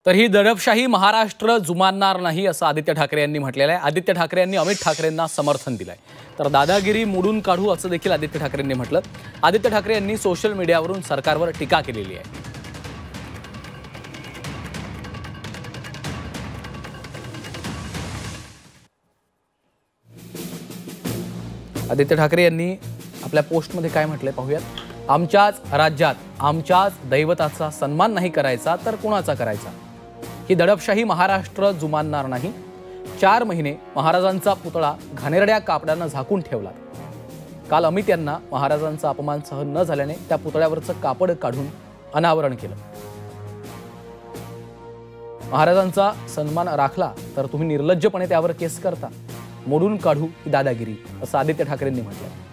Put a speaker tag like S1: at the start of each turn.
S1: तर ही दडपशाही महाराष्ट्र जुमानणार नाही असं आदित्य ठाकरे यांनी म्हटलेलं आहे। आदित्य ठाकरे यांनी अमित ठाकरेंना समर्थन दिलंय। तर दादागिरी मोडून काढू असं देखील आदित्य ठाकरेंनी म्हटलं। आदित्य ठाकरे यांनी सोशल मीडियावरून सरकारवर टीका केलेली आहे। आदित्य ठाकरे यांनी आपल्या पोस्टमध्ये काय म्हटलंय पाहूयात। आमच्याच राज्यात आमच्याच दैवताचा सन्मान नाही करायचा तर कोणाचा करायचा। ही दडपशाही महाराष्ट्र जुमानणार नाही। 4 महिने महाराजांचा पुतळा घाणेरड्या कापडाने झाकून ठेवला। काल अमित यांना महाराजांचा अपमान सहन न झाल्याने त्या पुतळ्यावरचं कापड काढून अनावरण केलं। महाराजांचा सन्मान राखला तर तुम्ही निर्लज्जपणे त्यावर केस करता। मोडून काढू ही दादागिरी असं आदित्य ठाकरेंनी म्हटलं।